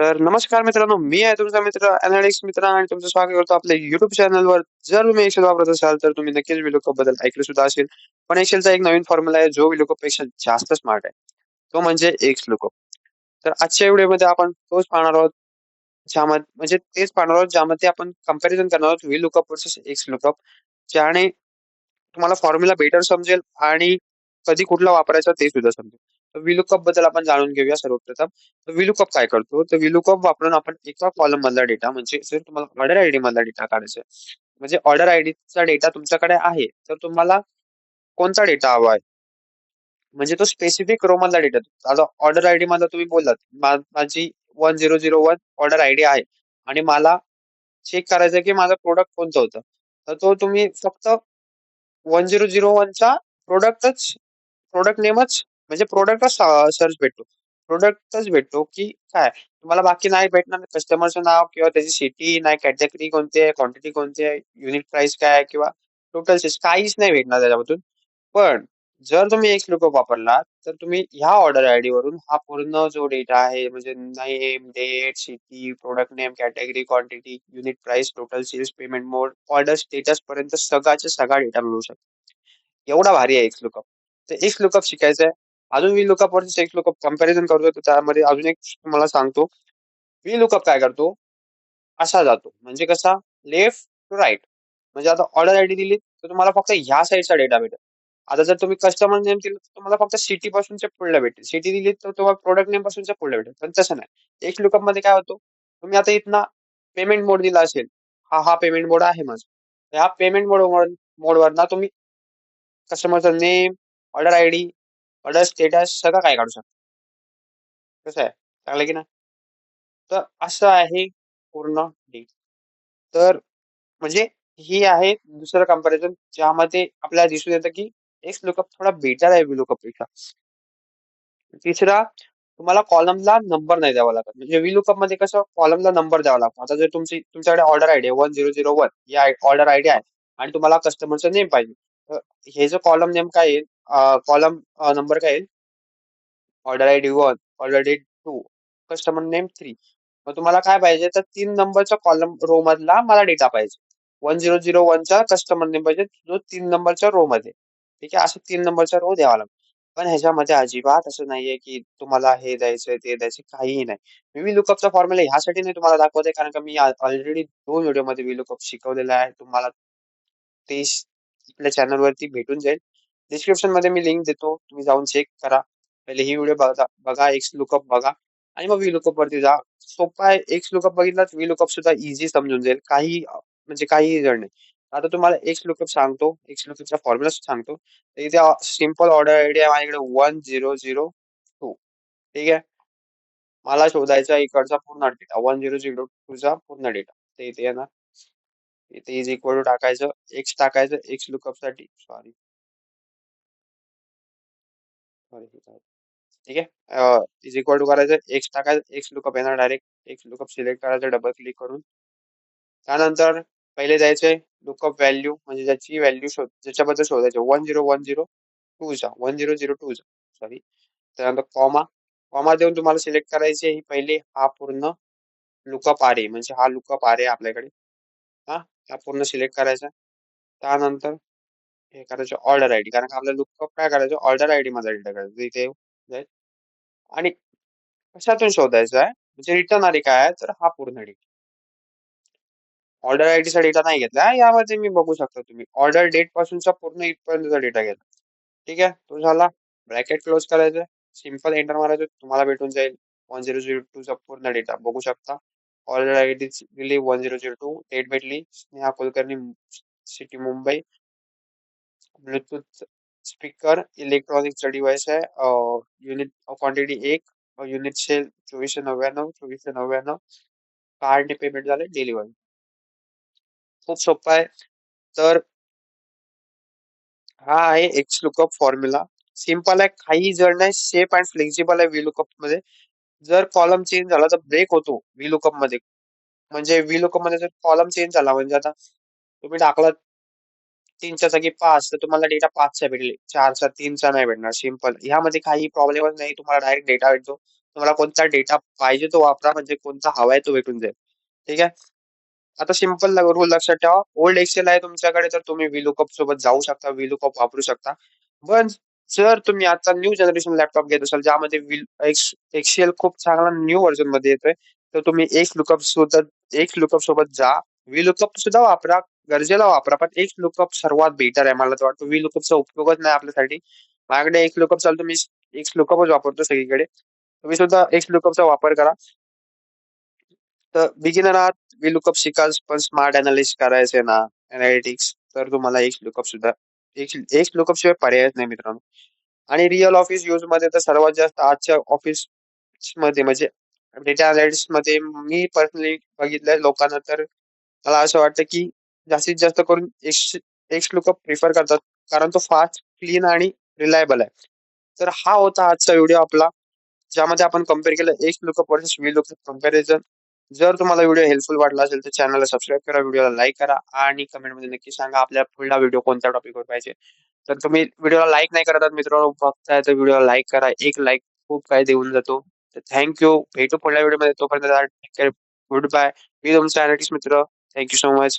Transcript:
तर नमस्कार मित्रांनो, मी आहे तुमचा मित्र एनालिटिक्स मित्र आणि तुमचं स्वागत करतो आपल्या YouTube चॅनलवर. जर तुम्ही एक्सेल वापरत असाल, तर तुम्ही नक्कीच VLOOKUP बद्दल ऐकलं सुद्धा असेल. पण एक्सेलचा एक नवीन फॉर्म्युला आहे, जो VLOOKUP पेक्षा जास्त स्मार्ट आहे. तो म्हणजे XLOOKUP. तर आजच्या व्हिडिओमध्ये आपण तोच पाहणार आहोत, ज्यामध्ये म्हणजे तेच पाहणार आहोत, ज्यामध्ये आपण कंपॅरिझन करणार आहोत VLOOKUP व्हर्सेस XLOOKUP, ज्याने तुम्हाला फॉर्म्युला बेटर समजेल आणि कधी कुठला वापरायचा ते सुद्धा समजेल. तर VLOOKUP बद्दल आपण जाणून घेऊया सर्वप्रथम. तर VLOOKUP काय करतो? तर VLOOKUP वापरून आपण एका कॉलम मधला डेटा म्हणजे जर तुम्हाला ऑर्डर आयडी मधला डेटा काढायचा आहे. म्हणजे ऑर्डर आयडीचा डेटा तुमच्याकडे आहे, तर तुम्हाला कोणता डेटा हवा आहे? म्हणजे तो स्पेसिफिक रो मधला डेटा. आता ऑर्डर आयडी मधला तुम्ही बोललात, माझी 1001 ऑर्डर आयडी आहे आणि मला चेक करायचं की माझं प्रोडक्ट कोणतं होतं. तर तो तुम्ही फक्त 1001चा प्रोडक्टच प्रोडक्ट नेमच म्हणजे प्रोडक्टच सर्च भेटतो. प्रोडक्टच भेटतो की काय? तुम्हाला बाकी नाही भेटणार. कस्टमरचं नाव किंवा त्याची सिटी नाही, कॅटेगरी कोणती आहे, क्वांटिटी कोणती आहे, युनिट प्राइस काय आहे किंवा टोटल काहीच नाही भेटणार त्याच्यामधून. पण जर तुम्ही एक लुकअप वापरला, तर तुम्ही ह्या ऑर्डर आयडी वरून हा पूर्ण जो डेटा आहे म्हणजे name, date, city, product name, category, quantity, unit price, total sales, payment mode, order status पर्यंत सगळाच्या सगळा डेटा मिळू शकतो. एवढा भारी आहे एक्स तर एक्स शिकायचं आहे. अजून VLOOKUP वर्सेस एक्स कंपॅरिझन करतोय, तर त्यामध्ये अजून एक तुम्हाला सांगतो. VLOOKUP काय करतो? असा जातो. म्हणजे कसा? Left to right. म्हणजे आता ऑर्डर आयडी दिली, तर तुम्हाला फक्त ह्या साइडचा डेटा भेटेल. आता जर तुम्ही कस्टमर नेम दिलं, तर तुम्हाला फक्त सिटी पासूनच्या पुढलं भेटेल. सिटी दिली, तर तुम्हाला प्रॉडक्ट नेम पासूनच्या पुढलं भेटेल. पण तसं नाही. एक्स मध्ये काय होतं? तुम्ही आता इथनं पेमेंट मोड दिला असेल. हा पेमेंट मोड आहे माझा. ह्या पेमेंट मोडवरनं तुम्ही कस्टमरचं name, order ID, order status सगळं काही काढू शकता. कसं आहे? चांगलं आहे की नाही? तर असं आहे पूर्ण डील. तर म्हणजे ही आहे दुसरं कंपॅरिझन, ज्यामध्ये आपल्याला दिसून येतं की एक्स लुकअप थोडा बेटर आहे VLOOKUP पेक्षा. तिसरा, तुम्हाला कॉलमला नंबर नाही द्यावा लागत. म्हणजे VLOOKUP मध्ये कसं कॉलमला नंबर द्यावा लागतो. आता जर तुमच्याकडे ऑर्डर आयडी आहे 1001 या ऑर्डर आयडी आहे आणि तुम्हाला कस्टमरचं नेम पाहिजे. तर हे जो कॉलम नेम काय येईल, कॉलम नंबर काय येईल? Order ID 1, order ID 2, customer name 3. मग तुम्हाला काय पाहिजे? तर 3 नंबरच्या कॉलम रो मधला मला डेटा पाहिजे. 1001 चा कस्टमर नेम पाहिजे, जो 3 नंबरच्या रो मध्ये. ठीक आहे. असं 3 नंबरचा रो द्यावा लागतो. पण ह्याच्यामध्ये अजिबात असं नाहीये की तुम्हाला हे द्यायचंय, ते द्यायचं काहीही नाही. मी VLOOKUPचा फॉर्म्युला ह्यासाठी नाही तुम्हाला दाखवत कारण का मी ऑलरेडी 2 व्हिडिओमध्ये VLOOKUP शिकवलेला आहे. तुम्हाला ते आपल्या चॅनलवरती भेटून जाईल. डिस्क्रिप्शन मध्ये मी लिंक देतो. तुम्ही जाऊन चेक करा. पहिले ही व्हिडिओ बघा, एक्स लुकअप बघा आणि मग VLOOKUP वरती जा. सोपा आहे. एक्स लुकअप बघितला VLOOKUP सुद्धा इझी समजून जाईल. काही म्हणजे काहीही जड नाही. आता तुम्हाला एक्स लुकअप सांगतो. एक्स लुकअपचा फॉर्म्युला सांगतो. तर इथे सिंपल ऑर्डर आयडी आहे माझ्याकडे 1002. ठीक आहे. मला शोधायचा इकडचा पूर्ण डेटा 1002 चा पूर्ण डेटा. ते इथे येणार. इथे इज इक्वल टू टाकायचं. एक्स टाकायचं एक्स लुकअप साठी. सॉरी सॉरी ठीक आहे. इज इक्वल टू करायचं. एक्स टाकायचं. एक्स लुकअप येणार डायरेक्ट. एक्स लुकअप सिलेक्ट करायचं डबल क्लिक करून. त्यानंतर पहिले द्यायचे लुकअप व्हॅल्यू म्हणजे ज्याची व्हॅल्यू ज्याच्याबद्दल शोधायचे 1002 चा सॉरी. त्यानंतर कॉमा कॉमा देऊन तुम्हाला सिलेक्ट करायचे ही पहिले हा पूर्ण लुकअप आरे म्हणजे हा लुकअप आरे आपल्याकडे. हा हा पूर्ण सिलेक्ट करायचा. त्यानंतर हे करायचं ऑर्डर आयडी कारण का आपल्याला लुकअप काय करायचं ऑर्डर आयडी मध्ये एंटर करायचं इथे जाईल. आणि कशातून शोधायचं आहे म्हणजे रिटर्न आली काय आहे तर हा पूर्ण डेटा. ऑर्डर आयडी चा डेटा नाही घेतला यामध्ये मी बघू शकता तुम्ही ऑर्डर डेट पासूनचा पूर्ण इथपर्यंतचा डेटा घेतला. ठीक आहे तो झाला. ब्रॅकेट क्लोज करायचं. सिंपल एंटर मारायचं तुम्हाला भेटून जाईल 1002 चा पूर्ण डेटा बघू शकता. ऑर्डर आयडी दिली 1002 डेट भेटली Sneha Kulkarni city Mumbai. Bluetooth speaker इलेक्ट्रॉनिकचा डिव्हाइस आहे. Unit quantity 1, unit sale 2499. Card payment झाले डिलिव्हरी. खूप सोपं आहे. तर हा आहे एक्स लुकअप फॉर्म्युला. सिंपल आहे काही जड नाही. सेफ अँड फ्लेक्झिबल आहे VLOOKUP मध्ये. जर कॉलम चेंज झाला तर ब्रेक होतो VLOOKUP मध्ये. म्हणजे VLOOKUP मध्ये जर कॉलम चेंज झाला म्हणजे आता तुम्ही टाकला 3च्या जागी 5 तर तुम्हाला डेटा 5चा भेटेल. 4चा 3चा नाही भेटणार. सिंपल ह्यामध्ये काही प्रॉब्लेमच नाही. तुम्हाला डायरेक्ट डेटा भेटतो. तुम्हाला कोणता डेटा पाहिजे तो वापरा, म्हणजे कोणता हवाय तो भेटून जाईल. ठीक आहे. आता सिंपल रूल लक्षात ठेवा. ओल्ड एक्सेल आहे तुमच्याकडे तर तुम्ही VLOOKUP सोबत जाऊ शकता. VLOOKUP वापरू शकता. पण जर तुम्ही आता न्यू जनरेशन लॅपटॉप घेत असाल ज्यामध्ये एक्सेल खूप चांगला न्यू व्हर्जनमध्ये येतोय, तर तुम्ही एक्स लुकअप सोबत जा. VLOOKUP सुद्धा वापरा, गरजेला वापरा. पण एक्स सर्वात बेटर आहे मला तर वाटतं. VLOOKUPचा उपयोगच नाही आपल्यासाठी. माझ्याकडे एक्स चालतो. मी एक्स वापरतो सगळीकडे. तुम्ही सुद्धा एक्स वापर करा. तर बिगिनर आहात, VLOOKUP शिकाल, पण स्मार्ट अॅनालिसिस करायचंय ना, एनालिटिक्स, तर तुम्हाला एक्स सुद्धा एक्स शिवाय पर्यायच नाही मित्रांनो. आणि रिअल ऑफिस यूजमध्ये तर सर्वात जास्त आजच्या ऑफिसमध्ये म्हणजे डेटा अनालिटिक्समध्ये मी पर्सनली बघितलंय लोकांना, तर मला असं वाटतं की जास्तीत जास्त करून एक्स प्रिफर करतात, कारण तो फास्ट, क्लीन आणि रिलायबल आहे. तर हा होता आजचा व्हिडिओ आपला, ज्यामध्ये आपण कम्पेअर केलं एक्स वर्सेस VLOOKUP कंपॅरिझन. जर तुम्हाला व्हिडिओ हेल्पफुल वाटला असेल तर चॅनलला सबस्क्राईब करा, व्हिडिओला लाईक करा आणि कमेंटमध्ये नक्की सांगा आपल्याला पुढला व्हिडिओ कोणत्या टॉपिकवर पाहिजे. तर तुम्ही व्हिडिओला लाईक नाही करत आहात मित्रांनो, बघताय तर व्हिडिओला लाईक करा. एक लाईक खूप काही देऊन जातो. तर थँक भेटू पुढल्या व्हिडिओमध्ये. तोपर्यंत गुड बाय. मी तुमचा अॅनालिटिक्स मित्र. Thank so much.